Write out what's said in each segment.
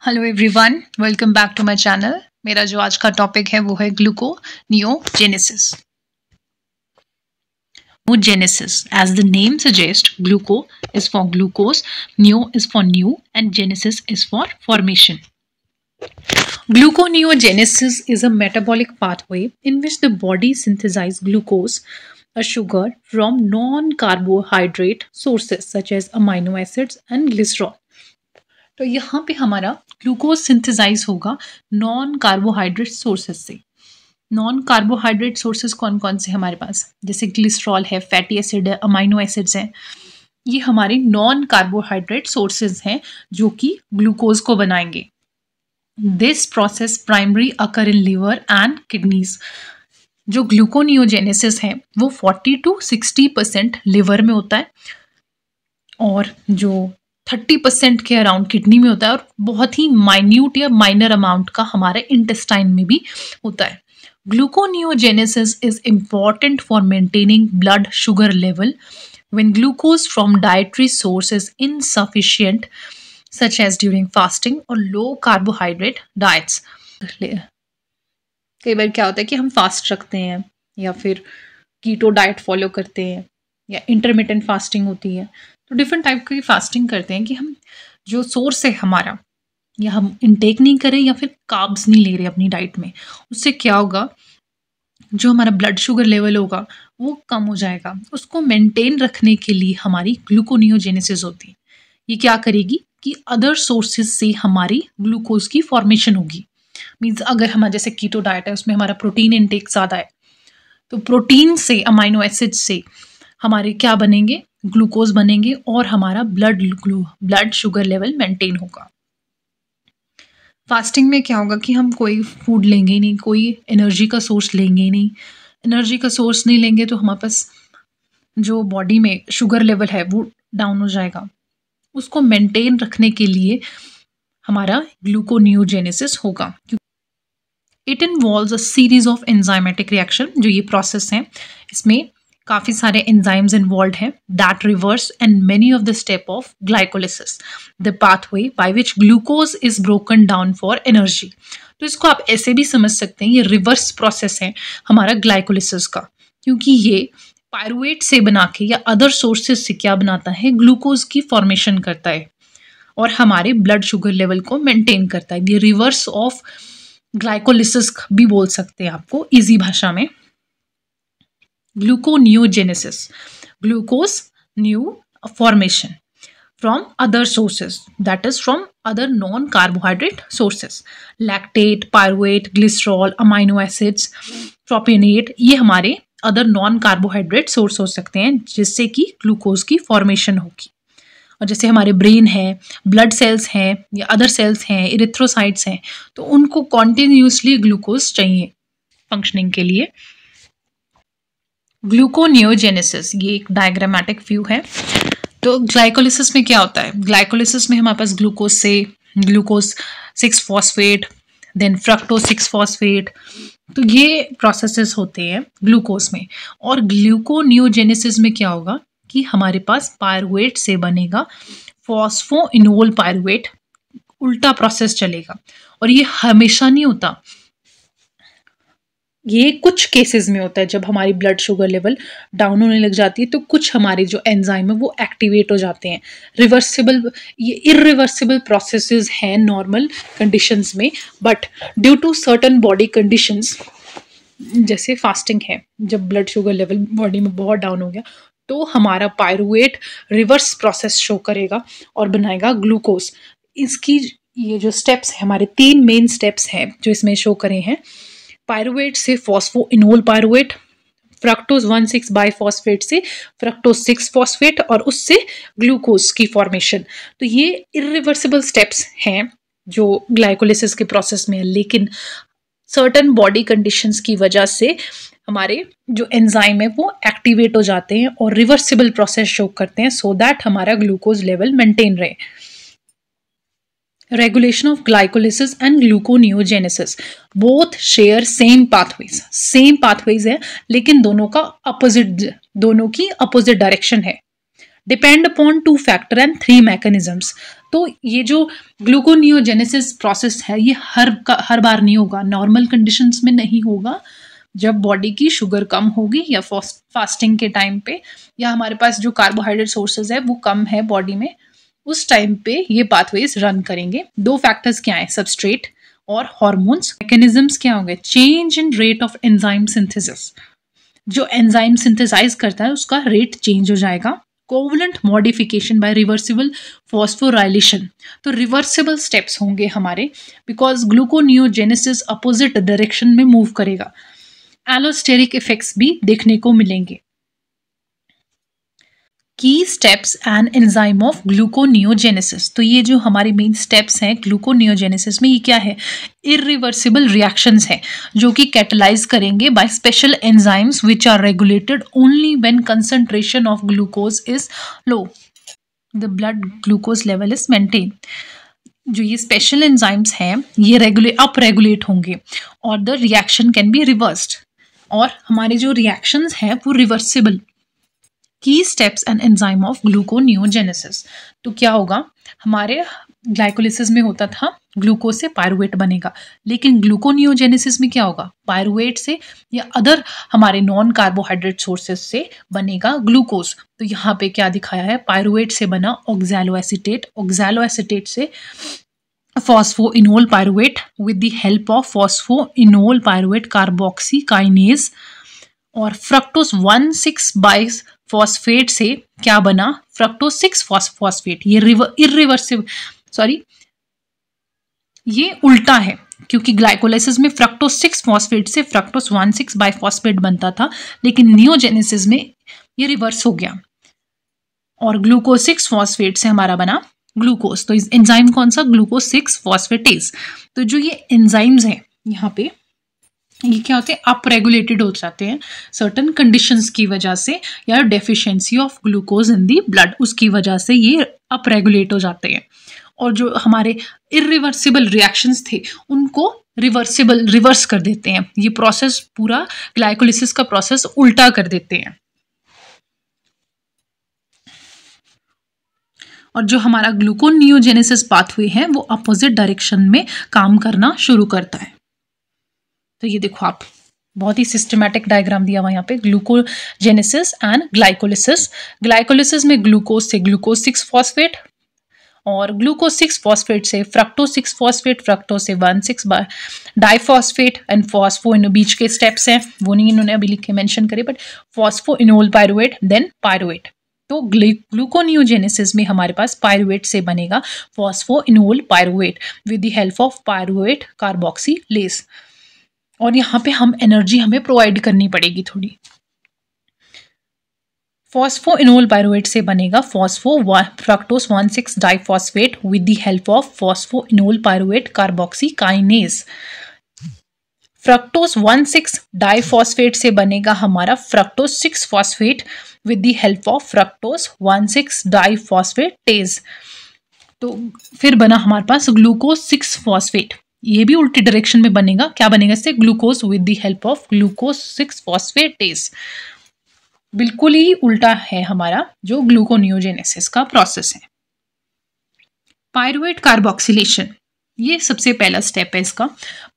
Hello everyone, welcome back to my channel. मेरा जो आज का टॉपिक है वो है gluconeogenesis. Gluconeogenesis, as the name suggests, gluco is for glucose, neo is for new, and genesis is for formation. Gluconeogenesis is a metabolic pathway in which the body synthesizes glucose, a sugar, from non-carbohydrate sources such as amino acids and glycerol. तो यहाँ पे हमारा glucose synthesise होगा non carbohydrate sources से। Non carbohydrate sources कौन कौन से हमारे पास, जैसे ग्लिसरॉल है, फैटी एसिड है, अमाइनो एसिड्स हैं। ये हमारे नॉन कार्बोहाइड्रेट सोर्सेज हैं जो कि ग्लूकोज को बनाएंगे। This process primary occur in liver and kidneys. जो ग्लूकोनियोजेनेसिस है वो 40 to 60% लिवर में होता है और जो 30% के अराउंड किडनी में होता है और बहुत ही माइन्यूट या माइनर अमाउंट का हमारे इंटेस्टाइन में भी होता है। Gluconeogenesis is important for maintaining blood sugar level when glucose from dietary source is insufficient, such as during fasting or low carbohydrate diets. कई बार क्या होता है कि हम फास्ट रखते हैं या फिर कीटो डाइट फॉलो करते हैं या इंटरमिटेंट फास्टिंग होती है, तो डिफरेंट टाइप की फास्टिंग करते हैं कि हम जो सोर्स है हमारा या हम इनटेक नहीं करें या फिर कार्ब्स नहीं ले रहे अपनी डाइट में। उससे क्या होगा, जो हमारा ब्लड शुगर लेवल होगा वो कम हो जाएगा। उसको मेंटेन रखने के लिए हमारी ग्लूकोनियोजेनेसिस होती है। ये क्या करेगी कि अदर सोर्सेज से हमारी ग्लूकोज की फॉर्मेशन होगी। मीन्स अगर हमारा जैसे कीटो डाइट है उसमें हमारा प्रोटीन इनटेक ज़्यादा है, तो प्रोटीन से, अमाइनो एसिड से हमारे क्या बनेंगे, ग्लूकोज बनेंगे और हमारा ब्लड शुगर लेवल मेंटेन होगा। फास्टिंग में क्या होगा कि हम कोई फूड लेंगे ही नहीं, कोई एनर्जी का सोर्स लेंगे ही नहीं। एनर्जी का सोर्स नहीं लेंगे तो हमारे पास जो बॉडी में शुगर लेवल है वो डाउन हो जाएगा। उसको मेंटेन रखने के लिए हमारा ग्लूकोनियोजेनेसिस होगा। It involves a series of enzymatic reaction. जो ये प्रोसेस है इसमें काफ़ी सारे एंजाइम्स इन्वॉल्व हैं that reverse and many of the step of glycolysis, the pathway by which glucose is broken down for energy. तो इसको आप ऐसे भी समझ सकते हैं, ये रिवर्स प्रोसेस है हमारा ग्लाइकोलिसिस का, क्योंकि ये पायरुवेट से बना के या अदर सोर्सेज से क्या बनाता है, ग्लूकोज की फॉर्मेशन करता है और हमारे ब्लड शुगर लेवल को मेंटेन करता है। ये रिवर्स ऑफ ग्लाइकोलिसिस भी बोल सकते हैं आपको ईजी भाषा में। Gluconeogenesis, glucose new formation from other sources, that is from other non-carbohydrate sources, lactate, pyruvate, glycerol, amino acids, propionate, ये हमारे अदर नॉन कार्बोहाइड्रेट सोर्स हो सकते हैं जिससे कि ग्लूकोज की फॉर्मेशन होगी। और जैसे हमारे ब्रेन है, ब्लड सेल्स हैं या अदर सेल्स हैं, इरिथ्रोसाइट्स हैं, तो उनको कॉन्टिन्यूसली ग्लूकोज चाहिए फंक्शनिंग के लिए। ग्लूकोनियोजेनेसिस ये एक डायग्रामेटिक व्यू है। तो ग्लाइकोलिसिस में क्या होता है, ग्लाइकोलिसिस में हमारे पास glucose 6 phosphate, then fructose 6 phosphate, तो ये प्रोसेसेस होते हैं ग्लूकोज में। और ग्लूकोनियोजेनेसिस में क्या होगा कि हमारे पास पायरुवेट से बनेगा फॉस्फोइनोल पायरुवेट, उल्टा प्रोसेस चलेगा। और ये हमेशा नहीं होता, ये कुछ केसेस में होता है जब हमारी ब्लड शुगर लेवल डाउन होने लग जाती है, तो कुछ हमारे जो एंजाइम है वो एक्टिवेट हो जाते हैं। रिवर्सिबल, ये इरिवर्सिबल प्रोसेसेस हैं नॉर्मल कंडीशंस में, but due to certain body conditions, जैसे फास्टिंग है, जब ब्लड शुगर लेवल बॉडी में बहुत डाउन हो गया तो हमारा पायरुवेट रिवर्स प्रोसेस शो करेगा और बनाएगा ग्लूकोज। इसकी ये जो स्टेप्स है, हमारे 3 मेन स्टेप्स हैं जो इसमें शो करे हैं। पायरुवेट से फॉस्फोइनोल पायरुवेट, फ्रक्टोज 1,6 बाइफॉस्फेट से फ्रक्टोज 6 फॉस्फेट और उससे ग्लूकोज की फॉर्मेशन। तो ये इरिवर्सिबल स्टेप्स हैं जो ग्लाइकोलिसिस के प्रोसेस में है, लेकिन सर्टन बॉडी कंडीशंस की वजह से हमारे जो एंजाइम है वो एक्टिवेट हो जाते हैं और रिवर्सिबल प्रोसेस शो करते हैं सो दैट हमारा ग्लूकोज लेवल मेंटेन रहे। Regulation of glycolysis and gluconeogenesis both share same pathways है, लेकिन दोनों की अपोजिट डायरेक्शन है। Depend upon 2 factor and 3 mechanisms. तो ये जो ग्लूकोनियोजेनेसिस प्रोसेस है ये हर बार नहीं होगा, नॉर्मल कंडीशंस में नहीं होगा। जब बॉडी की शुगर कम होगी या फास्टिंग के टाइम पे, या हमारे पास जो कार्बोहाइड्रेट सोर्सेज है वो कम है बॉडी में, उस टाइम पे ये पाथवेज रन करेंगे। 2 फैक्टर्स क्या है, सबस्ट्रेट और हार्मोन्स। मैकेनिज्म्स क्या होंगे, change in rate of enzyme synthesis, जो एंजाइम सिंथेसाइज करता है उसका रेट चेंज हो जाएगा। Covalent modification by reversible phosphorylation, तो रिवर्सिबल स्टेप्स होंगे हमारे, बिकॉज ग्लूकोनियोजेनेसिस अपोजिट डायरेक्शन में मूव करेगा। एलोस्टेरिक इफेक्ट्स भी देखने को मिलेंगे। Key steps and enzyme of gluconeogenesis, तो ये जो हमारे मेन स्टेप्स हैं ग्लूकोनियोजेनेसिस में, ये क्या है, इरिवर्सिबल रिएक्शंस है जो कि कैटलाइज करेंगे by special enzymes which are regulated only when concentration of glucose is low, the blood glucose level is maintain. जो ये स्पेशल एंजाइम्स हैं ये अप रेगुलेट होंगे और the reaction can be reversed, और हमारे जो रिएक्शंस हैं वो रिवर्सिबल। की steps and enzyme of gluconeogenesis, तो क्या होगा, हमारे ग्लाइकोलिसिस में होता था ग्लूकोज से पायरुवेट बनेगा, लेकिन ग्लूकोनियोजेनेसिस में क्या होगा, पायरुवेट से या अदर हमारे नॉन कार्बोहाइड्रेट सोर्सेस से बनेगा ग्लूकोज। तो यहाँ पे क्या दिखाया है, पायरुवेट से बना ऑक्सैलोएसीटेट, ऑक्सैलोएसीटेट से phosphoenol pyruvate with the help of phosphoenol pyruvate carboxy kinase, और फ्रक्टोज 1,6 बाइस फॉस्फेट से क्या बना, फ्रक्टोज 6 फॉस्फेट। ये इरिवर्सिबल, सॉरी ये उल्टा है, क्योंकि ग्लाइकोलाइसिस में फ्रक्टोज 6 फॉस्फेट से फ्रक्टोज 1,6 बाइफॉस्फेट बनता था, लेकिन नियोजेनेसिस में ये रिवर्स हो गया और ग्लूकोज 6 फॉस्फेट से हमारा बना ग्लूकोज। तो इस एंजाइम कौन सा, ग्लूकोज 6 फॉस्फेटेज। तो जो ये एंजाइम्स हैं यहाँ पे, ये क्या होते हैं, अप रेगुलेटेड हो जाते हैं सर्टन कंडीशंस की वजह से, या deficiency of glucose in the blood, उसकी वजह से ये अप रेगुलेट हो जाते हैं। और जो हमारे इरिवर्सिबल रिएक्शंस थे उनको रिवर्स कर देते हैं। ये प्रोसेस पूरा ग्लाइकोलिसिस का प्रोसेस उल्टा कर देते हैं। और जो हमारा ग्लूकोनियोजेनेसिस पाथवे है वो अपोजिट डायरेक्शन में काम करना शुरू करता है। तो ये देखो आप, बहुत ही सिस्टमैटिक डायग्राम दिया हुआ यहाँ पे, ग्लूकोजेनेसिस एंड ग्लाइकोलिसिस। ग्लाइकोलिसिस में ग्लूकोज से ग्लूकोज 6 फॉस्फेट, और ग्लूकोज 6 फॉस्फेट से फ्रक्टोज 6 फॉस्फेट, फ्रक्टोज से 1,6 डाइफॉस्फेट एंड फॉस्फोइनो, बीच के स्टेप्स हैं वो नहीं इन्होंने अभी लिखे मेंशन करे, but phosphoenol pyruvate then pyruvate. तो ग्लूकोनियोजेनेसिस में हमारे पास पायरुवेट से बनेगा phosphoenol pyruvate with the help of pyruvate carboxylase, और यहाँ पे हम एनर्जी हमें प्रोवाइड करनी पड़ेगी थोड़ी। फॉस्फोइनोल पायरुवेट से बनेगा fructose 1,6 diphosphate with the help of phosphoenol pyruvate carboxy kinase. Fructose 1,6 diphosphate से बनेगा हमारा fructose 6 phosphate with the help of fructose 1,6 डाइफॉस्फेटेज। तो फिर बना हमारे पास ग्लूकोज 6 फॉस्फेट, ये भी उल्टी डायरेक्शन में बनेगा, क्या बनेगा इससे, glucose with the help of glucose 6 phosphatase. बिल्कुल ही उल्टा है हमारा जो ग्लूकोनियोजेनेसिस का प्रोसेस है। पायरुवेट कार्बोक्सिलेशन, ये सबसे पहला स्टेप है इसका।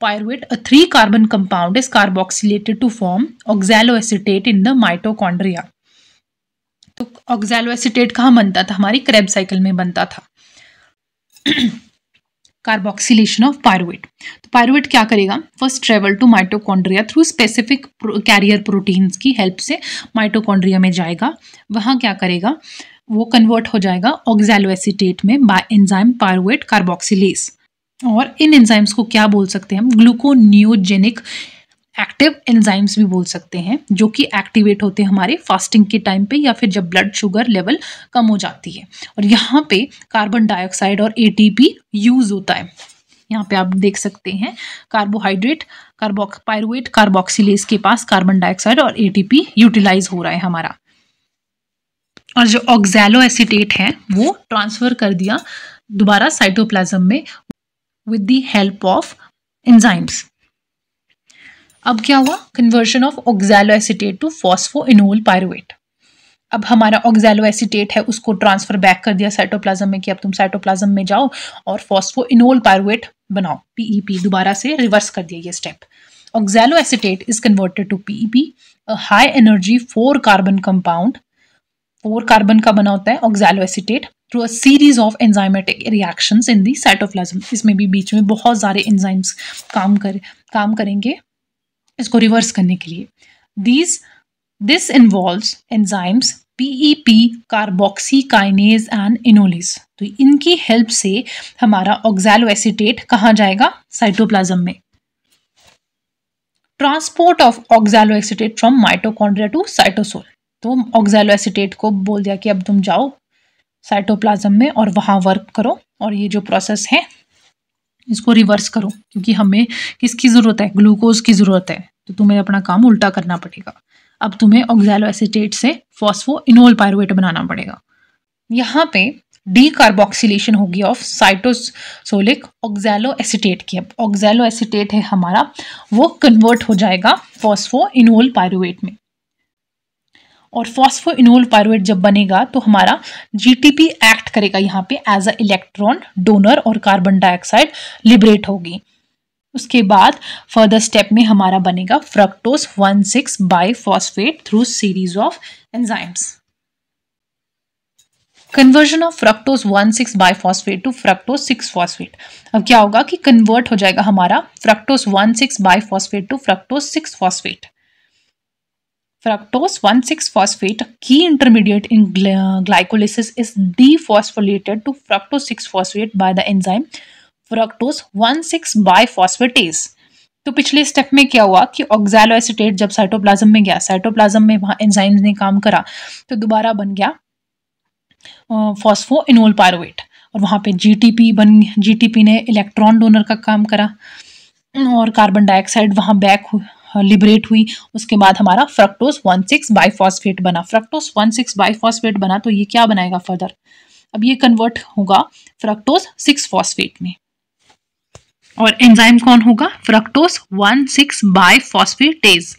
Pyruvate, a 3 carbon compound is carboxylated to form oxaloacetate in the mitochondria. तो ऑक्सैलोएसीटेट कहाँ बनता था, हमारी क्रेब्स साइकिल में बनता था। कार्बोक्सिलेशन ऑफ पायरुवेट, तो पायरुवेट क्या करेगा, first travel to mitochondria through specific carrier proteins की हेल्प से माइटोकॉन्ड्रिया में जाएगा। वहाँ क्या करेगा, वो कन्वर्ट हो जाएगा ऑक्सैलोएसीटेट में बाय एंजाइम पायरुवेट कार्बोक्सिलेज। और इन एंजाइम्स को क्या बोल सकते हैं हम, ग्लूकोनियोजेनिक एक्टिव एंजाइम्स भी बोल सकते हैं, जो कि एक्टिवेट होते हैं हमारे फास्टिंग के टाइम पे या फिर जब ब्लड शुगर लेवल कम हो जाती है। और यहाँ पे कार्बन डाइऑक्साइड और एटीपी यूज होता है। यहाँ पे आप देख सकते हैं कार्बोहाइड्रेट पायरुवेट कार्बोक्सिलेज के पास कार्बन डाइऑक्साइड और एटीपी यूटिलाइज हो रहा है हमारा। और जो ऑक्सैलोएसीटेट है वो ट्रांसफर कर दिया दोबारा साइटोप्लाज्म में with the help of enzymes. अब क्या हुआ, conversion of oxaloacetate to phosphoenol pyruvate. अब हमारा ऑक्सैलो एसीटेट है, उसको ट्रांसफर बैक कर दिया साइटोप्लाज्म में कि अब तुम साइटोप्लाज्म में जाओ और फॉस्फोइनोल पायरुवेट बनाओ, पीईपी, दोबारा से रिवर्स कर दिया ये step. Oxaloacetate is converted to PEP, a high energy 4 carbon compound, 4 carbon का बना होता है oxaloacetate, through a series of enzymatic reactions in the cytoplasm. इसमें भी बीच में बहुत सारे एंजाइम्स काम करेंगे इसको रिवर्स करने के लिए। This involves enzymes PEP, carboxy kinase and enolase. तो इनकी हेल्प से हमारा ऑक्सैलो एसीटेट कहाँ जाएगा? साइटोप्लाज्म में। Transport of oxaloacetate from mitochondria to cytosol. तो ऑक्सैलो एसीटेट को बोल दिया कि अब तुम जाओ साइटोप्लाज्म में और वहाँ वर्क करो और ये जो प्रोसेस है इसको रिवर्स करो, क्योंकि हमें किसकी ज़रूरत है? ग्लूकोज की ज़रूरत है। तो तुम्हें अपना काम उल्टा करना पड़ेगा। अब तुम्हें ऑक्सैलो एसीटेट से फॉस्फोइनोल पायरुवेट बनाना पड़ेगा। यहाँ पे डीकार्बोक्सिलेशन होगी ऑफ साइटोसोलिक ऑक्सैलो एसीटेट की। अब ऑक्सैलो एसीटेट है हमारा, वो कन्वर्ट हो जाएगा फॉस्फोइनोल पायरुवेट में, और फॉस्फोइनोल पायरुवेट जब बनेगा तो हमारा जीटीपी एक्ट करेगा यहाँ पे एज अ इलेक्ट्रॉन डोनर और कार्बन डाइऑक्साइड लिबरेट होगी। उसके बाद फर्दर स्टेप में हमारा बनेगा fructose 1,6 biphosphate through series of enzymes. Conversion of fructose 1,6 biphosphate to fructose 6 phosphate. अब क्या होगा कि कन्वर्ट हो जाएगा हमारा fructose 1,6 biphosphate to fructose 6 phosphate. Fructose 1,6-phosphate, a key intermediate in glycolysis, is dephosphorylated to fructose 6-phosphate by the enzyme fructose 1,6-biphosphatase। तो पिछले step में क्या हुआ कि ऑक्सैलो एसीटेट जब साइटोप्लाज्म में गया, साइटोप्लाज्म में वहाँ एंजाइम्स ने काम करा तो दोबारा बन गया फॉस्फोइनोल पायरुवेट, और वहाँ पे जीटीपी ने इलेक्ट्रॉन डोनर का काम करा और कार्बन डाइऑक्साइड वहाँ बैक लिबरेट हुई। उसके बाद हमारा फ्रक्टोज 1,6 बाइफॉस्फेट बना। फ्रक्टोज 1,6 बाइफॉस्फेट बना तो ये क्या बनाएगा फर्दर? अब ये कन्वर्ट होगा फ्रक्टोज 6 फॉस्फेट में, और एंजाइम कौन होगा? Fructose 1,6 bisphosphatase.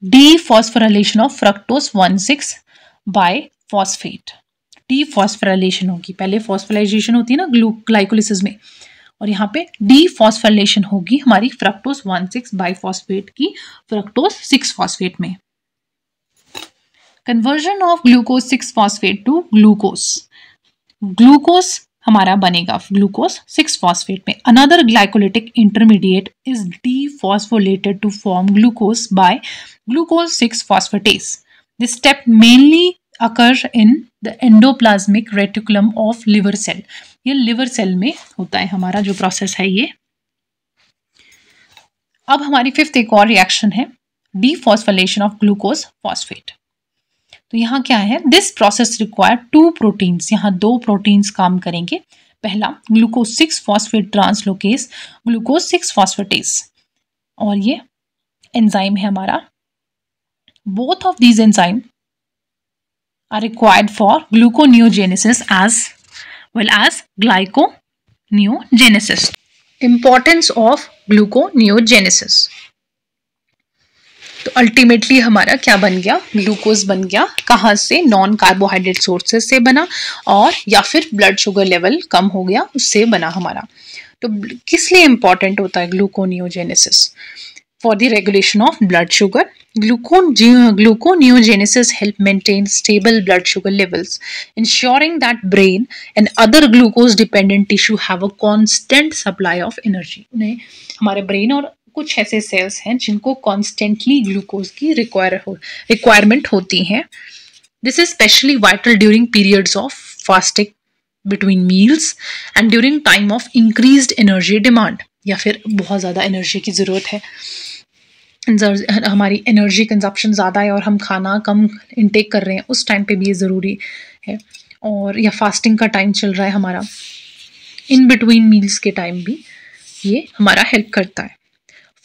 Dephosphorylation of fructose 1,6 bisphosphate, dephosphorylation होगी। पहले फॉस्फोराइलेशन होती है ना ग्लाइकोलिसिस में, और यहाँ पे डीफॉस्फोराइलेशन होगी हमारी फ्रक्टोज 1,6 बाइफॉस्फेट की फ्रक्टोज 6 फॉस्फेट में। Conversion of glucose 6 phosphate to glucose. Glucose हमारा बनेगा ग्लूकोज 6 फॉस्फेट में। Another glycolytic intermediate is dephosphorylated to form glucose by glucose 6 phosphatase. This step mainly occurs in the endoplasmic reticulum of liver cell। ये liver cell में होता है हमारा जो process है ये। अब हमारी फिफ्थ एक और रिएक्शन है डीफॉस्फोलेशन ऑफ ग्लूकोज फॉस्फेट। तो यहाँ क्या है? This process require 2 proteins. यहाँ 2 प्रोटीन्स काम करेंगे। पहला glucose 6 phosphate translocase glucose 6 phosphatase, और ये एंजाइम है हमारा। Both of these enzyme are required for gluconeogenesis as well as glyconeogenesis. Importance of gluconeogenesis। तो अल्टीमेटली हमारा क्या बन गया? ग्लूकोज बन गया। कहाँ से? नॉन कार्बोहाइड्रेट सोर्सेज से बना, और या फिर ब्लड शुगर लेवल कम हो गया उससे बना हमारा। तो किस लिए इंपॉर्टेंट होता है gluconeogenesis? For the regulation of blood sugar, gluconeogenesis help maintain stable blood sugar levels, ensuring that brain and other glucose-dependent tissue have a constant supply of energy। उन्हें हमारे ब्रेन और कुछ ऐसे सेल्स हैं जिनको कॉन्स्टेंटली ग्लूकोज की requirement होती है। This is especially vital during periods of fasting, between meals, and during time of increased energy demand। या फिर बहुत ज़्यादा एनर्जी की ज़रूरत है, हमारी एनर्जी कंजप्शन ज़्यादा है और हम खाना कम इंटेक कर रहे हैं, उस टाइम पे भी ये ज़रूरी है। और या फास्टिंग का टाइम चल रहा है हमारा, इन बिटवीन मील्स के टाइम भी ये हमारा हेल्प करता है।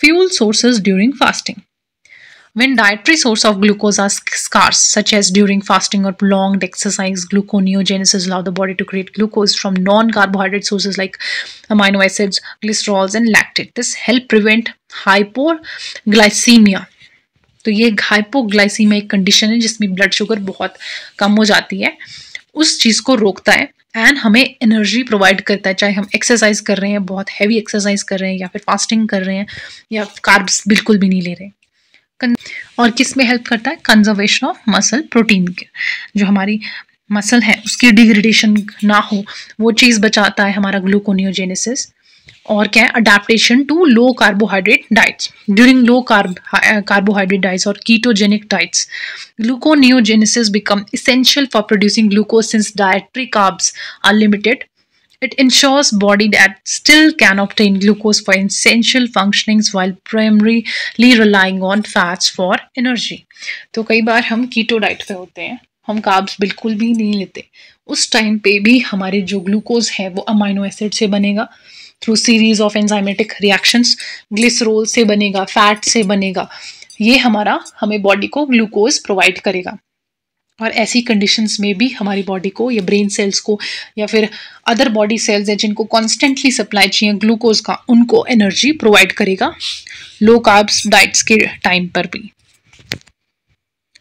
Fuel sources during fasting. When dietary source of glucose are scarce, such as during fasting or prolonged exercise, gluconeogenesis allow the body to create glucose from non-carbohydrate sources like amino acids, glycerols, and lactate. This help prevent hypoglycemia तो ये hypoglycaemia एक condition है जिसमें blood sugar बहुत कम हो जाती है, उस चीज़ को रोकता है एंड हमें एनर्जी प्रोवाइड करता है, चाहे हम एक्सरसाइज कर रहे हैं, बहुत हैवी एक्सरसाइज कर रहे हैं, या फिर फास्टिंग कर रहे हैं, या कार्ब्स बिल्कुल भी नहीं ले रहे। और किस में हेल्प करता है? कंजर्वेशन ऑफ मसल प्रोटीन के, जो हमारी मसल है उसकी डिग्रेडेशन ना हो वो चीज़ बचाता है हमारा ग्लूकोनियोजेनेसिस। और क्या है? Adaptation to low carbohydrate diets. During low carbohydrate diets और ketogenic diets, gluconeogenesis become essential for producing glucose since dietary carbs are limited. It ensures body that still can obtain glucose for essential functionings while primarily relying on fats for energy. तो कई बार हम keto diet पे होते हैं, हम carbs बिल्कुल भी नहीं लेते, उस टाइम पे भी हमारे जो ग्लूकोज है वो अमाइनो एसिड से बनेगा through series of enzymatic reactions, glycerol से बनेगा, फैट से बनेगा, ये हमें बॉडी को ग्लूकोज प्रोवाइड करेगा। और ऐसी कंडीशंस में भी हमारी बॉडी को या ब्रेन सेल्स को या फिर अदर बॉडी सेल्स है जिनको कॉन्स्टेंटली सप्लाई चाहिए ग्लूकोज का, उनको एनर्जी प्रोवाइड करेगा लो कार्ब्स डाइट्स के टाइम पर भी।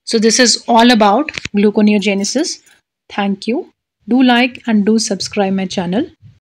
So this is all about gluconeogenesis. Thank you. Do like and do subscribe my channel.